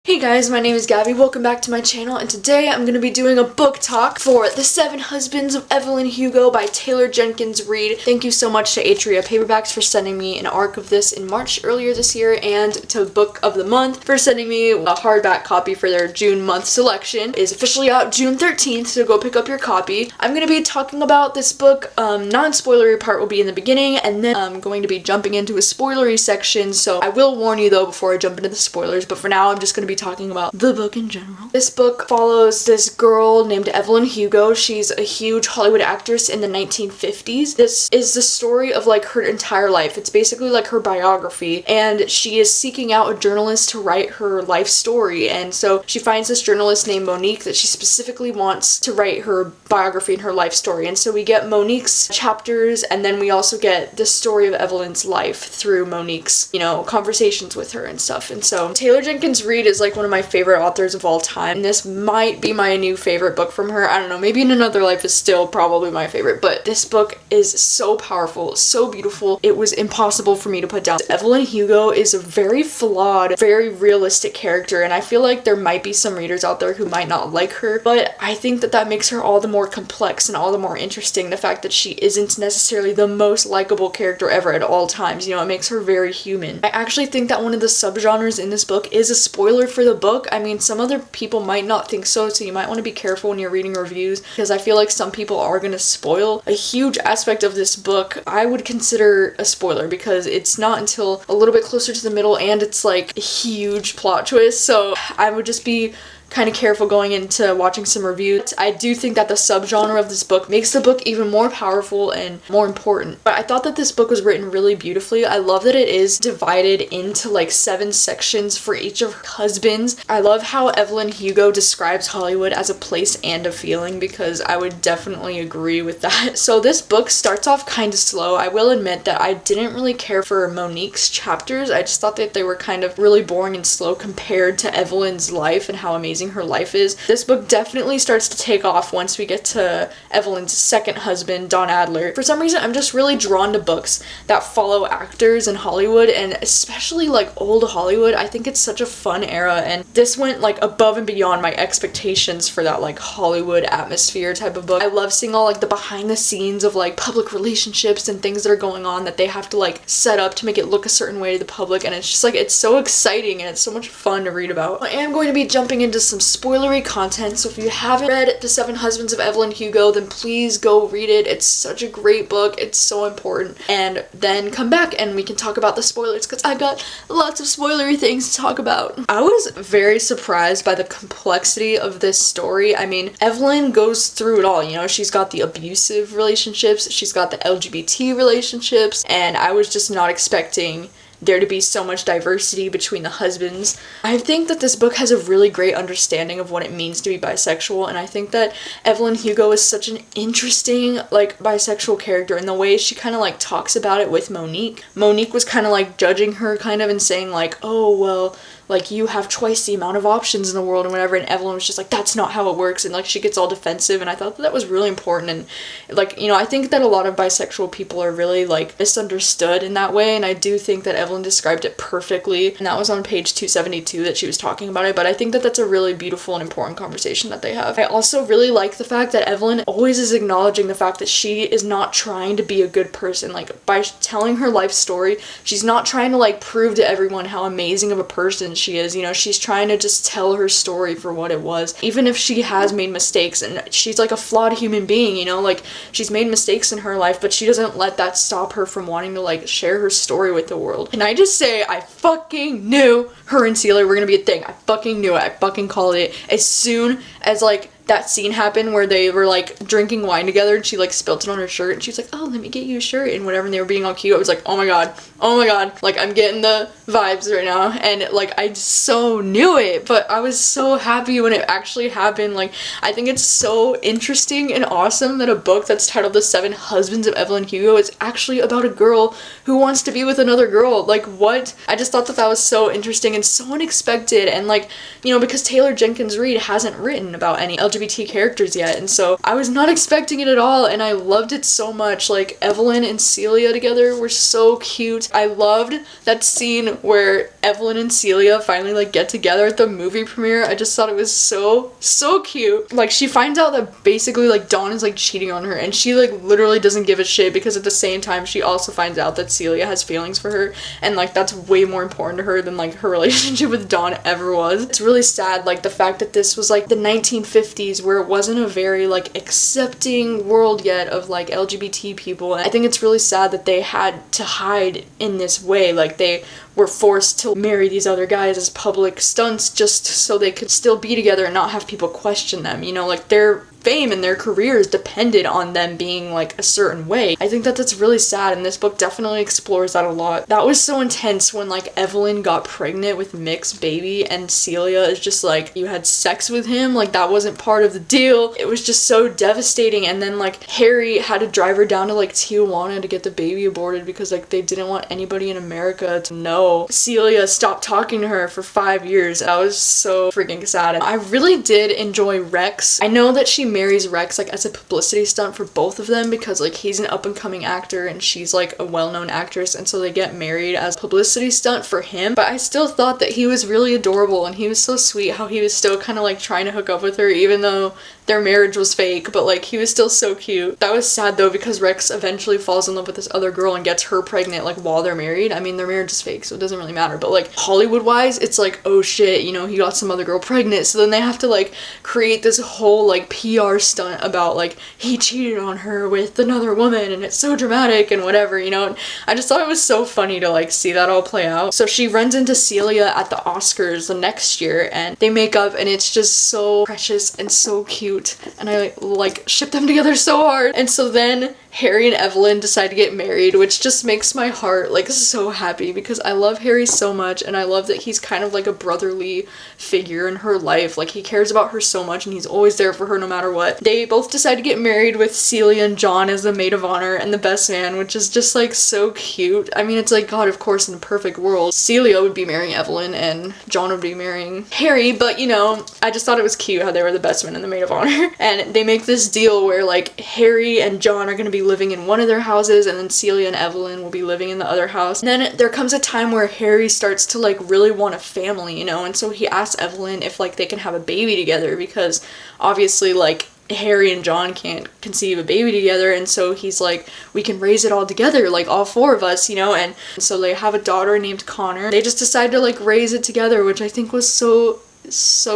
Hey guys, my name is Gabby, welcome back to my channel, and today I'm going to be doing a book talk for The Seven Husbands of Evelyn Hugo by Taylor Jenkins Reid. Thank you so much to Atria Paperbacks for sending me an arc of this in March earlier this year, and to Book of the Month for sending me a hardback copy for their June month selection. It is officially out June 13th, so go pick up your copy. I'm going to be talking about this book, non-spoilery part will be in the beginning, and then I'm going to be jumping into a spoilery section, so I will warn you though before I jump into the spoilers, but for now I'm just going to be talking about the book in general. This book follows this girl named Evelyn Hugo. She's a huge Hollywood actress in the 1950s. This is the story of like her entire life. It's basically like her biography, and she is seeking out a journalist to write her life story, and so she finds this journalist named Monique that she specifically wants to write her biography and her life story. And so we get Monique's chapters, and then we also get the story of Evelyn's life through Monique's, conversations with her and stuff. And so Taylor Jenkins Reid is like one of my favorite authors of all time. This might be my new favorite book from her. I don't know, maybe In Another Life is still probably my favorite, but this book is so powerful, so beautiful. It was impossible for me to put down. Evelyn Hugo is a very flawed, very realistic character, and I feel like there might be some readers out there who might not like her, but I think that that makes her all the more complex and all the more interesting. The fact that she isn't necessarily the most likable character ever at all times, it makes her very human. I actually think that one of the subgenres in this book is a spoiler for the book. I mean, some other people might not think so you might want to be careful when you're reading reviews, because I feel like some people are going to spoil a huge aspect of this book. I would consider a spoiler because it's not until a little bit closer to the middle, and it's like a huge plot twist, so I would just be kind of careful going into watching some reviews. I do think that the subgenre of this book makes the book even more powerful and more important. But I thought that this book was written really beautifully. I love that it is divided into like 7 sections for each of her husbands. I love how Evelyn Hugo describes Hollywood as a place and a feeling, because I would definitely agree with that. So this book starts off kind of slow. I will admit that I didn't really care for Monique's chapters. I just thought that they were kind of really boring and slow compared to Evelyn's life and how amazing her life is. This book definitely starts to take off once we get to Evelyn's second husband, Don Adler. For some reason, I'm just really drawn to books that follow actors in Hollywood, and especially like old Hollywood. I think it's such a fun era, and this went like above and beyond my expectations for that like Hollywood atmosphere type of book. I love seeing all like the behind the scenes of like public relationships and things that are going on that they have to like set up to make it look a certain way to the public, and it's just like, it's so exciting and it's so much fun to read about. I am going to be jumping into some spoilery content, so if you haven't read The Seven Husbands of Evelyn Hugo, then please go read it. It's such a great book. It's so important. And then come back and we can talk about the spoilers, because I got lots of spoilery things to talk about. I was very surprised by the complexity of this story. I mean, Evelyn goes through it all, she's got the abusive relationships, she's got the LGBT relationships, and I was just not expecting there to be so much diversity between the husbands. I think that this book has a really great understanding of what it means to be bisexual, and I think that Evelyn Hugo is such an interesting like bisexual character in the way she kind of like talks about it with Monique. Monique was kind of like judging her kind of and saying like, oh well, like you have twice the amount of options in the world and whatever, and Evelyn was just like, that's not how it works, and like she gets all defensive, and I thought that was really important. And like, I think that a lot of bisexual people are really like misunderstood in that way, and I do think that Evelyn described it perfectly, and that was on page 272 that she was talking about it. But I think that that's a really beautiful and important conversation that they have. I also really like the fact that Evelyn always is acknowledging the fact that she is not trying to be a good person. Like, by telling her life story, she's not trying to like prove to everyone how amazing of a person she is. She's trying to just tell her story for what it was, even if she has made mistakes, and she's like a flawed human being, like she's made mistakes in her life, but she doesn't let that stop her from wanting to like share her story with the world. And I just say, I fucking knew her and Celia were gonna be a thing. I fucking knew it. I fucking called it as soon as like that scene happened where they were like drinking wine together and she like spilt it on her shirt and she was like, oh, let me get you a shirt and whatever, and they were being all cute. I was like, oh my god, like I'm getting the vibes right now, and like I so knew it. But I was so happy when it actually happened. Like, I think it's so interesting and awesome that a book that's titled The Seven Husbands of Evelyn Hugo is actually about a girl who wants to be with another girl. Like, what? I just thought that that was so interesting and so unexpected, and like, because Taylor Jenkins Reid hasn't written about any LGBT characters yet, and so I was not expecting it at all, and I loved it so much. Like, Evelyn and Celia together were so cute. I loved that scene where Evelyn and Celia finally like get together at the movie premiere. I just thought it was so cute. Like, she finds out that basically like Dawn is like cheating on her, and she like literally doesn't give a shit, because at the same time she also finds out that Celia has feelings for her, and like that's way more important to her than like her relationship with Dawn ever was. It's really sad, like the fact that this was like the 1950s, where it wasn't a very like accepting world yet of like LGBT people. And I think it's really sad that they had to hide in this way. Like, they were forced to marry these other guys as public stunts just so they could still be together and not have people question them, you know, like their fame and their careers depended on them being like a certain way. I think that that's really sad, and this book definitely explores that a lot. That was so intense when like Evelyn got pregnant with Mick's baby, and Celia is just like, you had sex with him, like that wasn't part of the deal. It was just so devastating. And then like Harry had to drive her down to like Tijuana to get the baby aborted, because like they didn't want anybody in America to know. Celia stopped talking to her for 5 years. That was so freaking sad. And I really did enjoy Rex. I know that she marries Rex like as a publicity stunt for both of them, because like he's an up-and-coming actor and she's like a well-known actress, and so they get married as a publicity stunt for him. But I still thought that he was really adorable, and he was so sweet how he was still kind of like trying to hook up with her even though their marriage was fake, but like he was still so cute. That was sad though, because Rex eventually falls in love with this other girl and gets her pregnant like while they're married. I mean, their marriage is fake, so it doesn't really matter, but like Hollywood wise, it's like, oh shit, you know, he got some other girl pregnant. So then they have to like create this whole like PR stunt about like he cheated on her with another woman, and it's so dramatic and whatever, you know. And I just thought it was so funny to like see that all play out. So she runs into Celia at the Oscars the next year, and they make up, and it's just so precious and so cute, and I like ship them together so hard. And so then Harry and Evelyn decide to get married, which just makes my heart like so happy, because I love Harry so much, and I love that he's kind of like a brotherly figure in her life. Like, he cares about her so much, and he's always there for her no matter what. They both decide to get married with Celia and John as the maid of honor and the best man, which is just like so cute. I mean, it's like, God, of course, in a perfect world, Celia would be marrying Evelyn and John would be marrying Harry, but you know, I just thought it was cute how they were the best man and the maid of honor. And they make this deal where like Harry and John are gonna be living in one of their houses, and then Celia and Evelyn will be living in the other house. And then there comes a time where Harry starts to like really want a family, you know, and so he asks Evelyn if like they can have a baby together, because obviously like Harry and John can't conceive a baby together, and so he's like, we can raise it all together, like all four of us, you know. And so they have a daughter named Connor. They just decide to like raise it together, which I think was so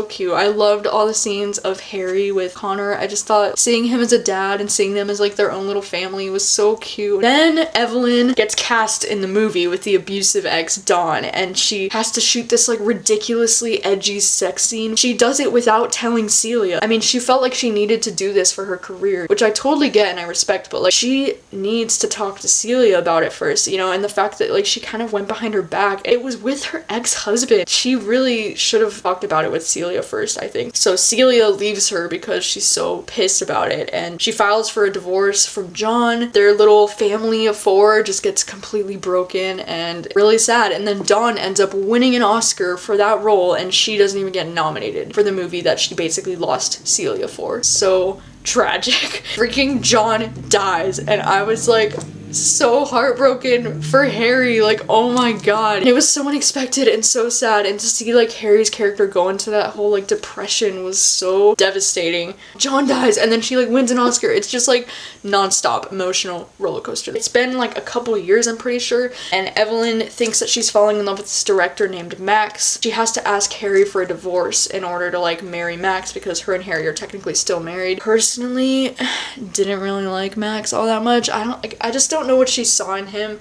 cute. I loved all the scenes of Harry with Connor. I just thought seeing him as a dad and seeing them as like their own little family was so cute. Then Evelyn gets cast in the movie with the abusive ex Dawn, and she has to shoot this like ridiculously edgy sex scene. She does it without telling Celia. I mean, she felt like she needed to do this for her career, which I totally get and I respect, but like she needs to talk to Celia about it first, you know. And the fact that like she kind of went behind her back, it was with her ex-husband. She really should have talked about it with Celia first, I think. So Celia leaves her because she's so pissed about it, and she files for a divorce from John. Their little family of four just gets completely broken and really sad. And then Dawn ends up winning an Oscar for that role, and she doesn't even get nominated for the movie that she basically lost Celia for. So tragic. Freaking John dies, and I was like so heartbroken for Harry, like, oh my god. And it was so unexpected and so sad, and to see like Harry's character go into that whole like depression was so devastating. John dies, and then she like wins an Oscar. It's just like non-stop emotional roller coaster. It's been like a couple years, I'm pretty sure, and Evelyn thinks that she's falling in love with this director named Max. She has to ask Harry for a divorce in order to like marry Max, because her and Harry are technically still married. Personally, didn't really like Max all that much. I just don't know what she saw in him.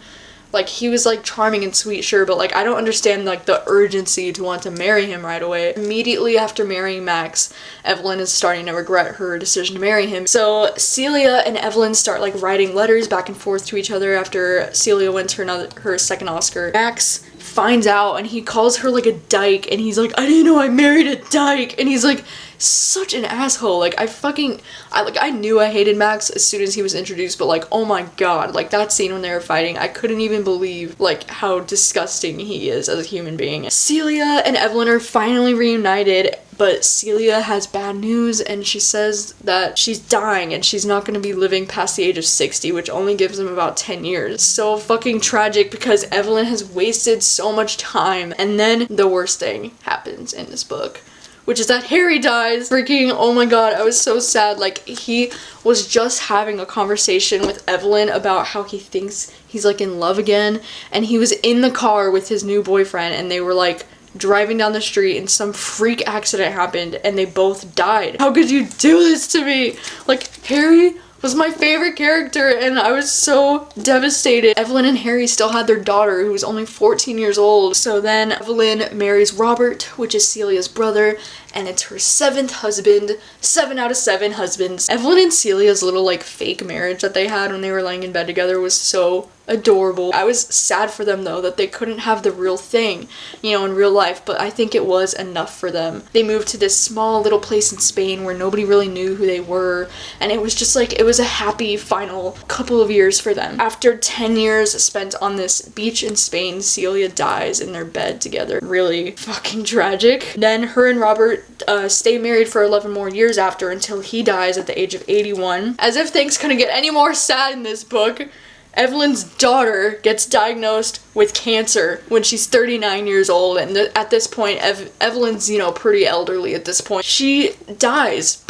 Like, he was like charming and sweet, sure, but like I don't understand like the urgency to want to marry him right away. Immediately after marrying Max, Evelyn is starting to regret her decision to marry him. So Celia and Evelyn start like writing letters back and forth to each other after Celia wins her second Oscar. Max finds out, and he calls her like a dyke, and he's like, I didn't know I married a dyke, and he's like such an asshole. Like, I knew I hated Max as soon as he was introduced, but like, oh my god, like that scene when they were fighting, I couldn't even believe like how disgusting he is as a human being. Celia and Evelyn are finally reunited but Celia has bad news and she says that she's dying and she's not going to be living past the age of 60, which only gives him about 10 years. So fucking tragic because Evelyn has wasted so much time. And then the worst thing happens in this book, which is that Harry dies. Freaking, oh my god, I was so sad. Like, he was just having a conversation with Evelyn about how he thinks he's like in love again, and he was in the car with his new boyfriend and they were like driving down the street and some freak accident happened and they both died. How could you do this to me? Like, Harry was my favorite character and I was so devastated. Evelyn and Harry still had their daughter who was only 14 years old. So then Evelyn marries Robert, which is Celia's brother, and it's her 7th husband. 7 out of 7 husbands. Evelyn and Celia's little like fake marriage that they had when they were laying in bed together was so adorable. I was sad for them though that they couldn't have the real thing, you know, in real life, but I think it was enough for them. They moved to this small little place in Spain where nobody really knew who they were, and it was just like, it was a happy final couple of years for them. After 10 years spent on this beach in Spain, Celia dies in their bed together. Really fucking tragic. Then her and Robert stay married for 11 more years after, until he dies at the age of 81. As if things couldn't get any more sad in this book, Evelyn's daughter gets diagnosed with cancer when she's 39 years old, and at this point Evelyn's, you know, pretty elderly at this point. She dies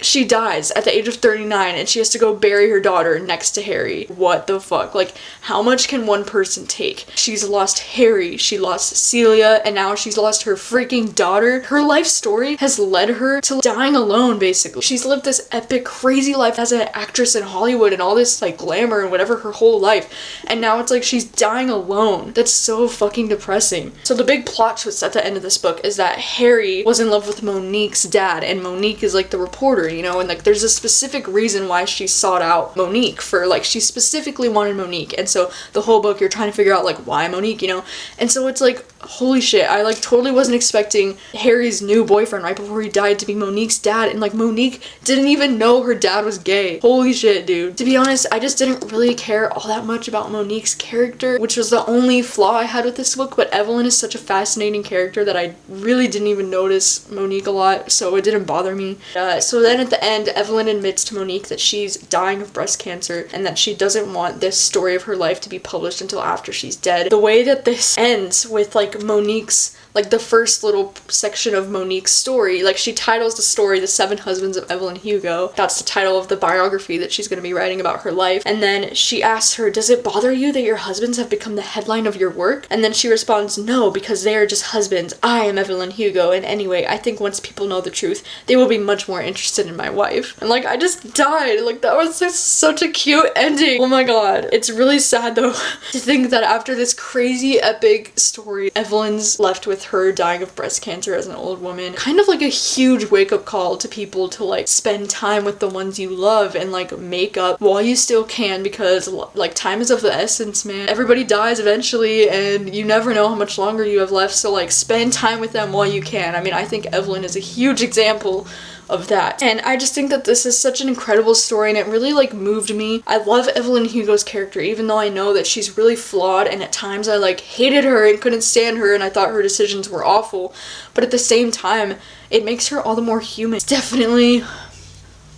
she dies at the age of 39 and she has to go bury her daughter next to Harry. What the fuck? Like, how much can one person take? She's lost Harry, she lost Celia, and now she's lost her freaking daughter. Her life story has led her to dying alone, basically. She's lived this epic crazy life as an actress in Hollywood and all this like glamour and whatever her whole life, and now it's like she's dying alone. That's so fucking depressing. So the big plot twist at the end of this book is that Harry was in love with Monique's dad, and Monique is like the reporter, you know, and like there's a specific reason why she sought out Monique for, like, she specifically wanted Monique, and so the whole book you're trying to figure out like why Monique, you know. And so it's like, holy shit, I like totally wasn't expecting Harry's new boyfriend right before he died to be Monique's dad, and like Monique didn't even know her dad was gay. Holy shit, dude. To be honest, I just didn't really care all that much about Monique's character, which was the only flaw I had with this book, but Evelyn is such a fascinating character that I really didn't even notice Monique a lot, so it didn't bother me. So then at the end, Evelyn admits to Monique that she's dying of breast cancer and that she doesn't want this story of her life to be published until after she's dead. The way that this ends with like Monique's, like the first little section of Monique's story, like she titles the story The 7 Husbands of Evelyn Hugo. That's the title of the biography that she's going to be writing about her life. And then she asks her, does it bother you that your husbands have become the headline of your work? And then she responds, no, because they are just husbands. I am Evelyn Hugo, and anyway, I think once people know the truth, they will be much more interested in my wife. And like, I just died. Like, that was just such a cute ending. Oh my god. It's really sad though to think that after this crazy epic story, Evelyn's left with her dying of breast cancer as an old woman. Kind of like a huge wake-up call to people to like spend time with the ones you love and like make up while you still can, because like time is of the essence, man. Everybody dies eventually and you never know how much longer you have left, so like spend time with them while you can. I mean, I think Evelyn is a huge example of that. And I just think that this is such an incredible story and it really like moved me. I love Evelyn Hugo's character, even though I know that she's really flawed and at times I like hated her and couldn't stand her and I thought her decisions were awful, but at the same time it makes her all the more human. It's definitely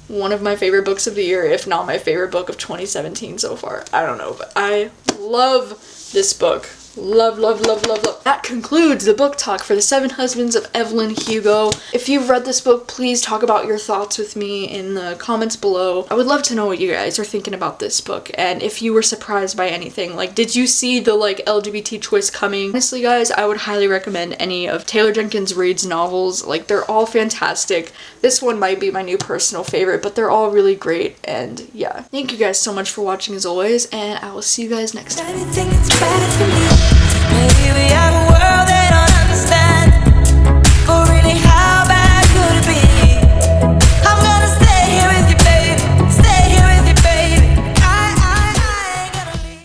one of my favorite books of the year, if not my favorite book of 2017 so far. I don't know, but I love this book. Love, love, love, love, love. That concludes the book talk for The 7 Husbands of Evelyn Hugo. If you've read this book, please talk about your thoughts with me in the comments below. I would love to know what you guys are thinking about this book, and if you were surprised by anything. Like, did you see the like LGBT twist coming? Honestly guys, I would highly recommend any of Taylor Jenkins Reid's novels. Like, they're all fantastic. This one might be my new personal favorite, but they're all really great, and yeah. Thank you guys so much for watching as always, and I will see you guys next time.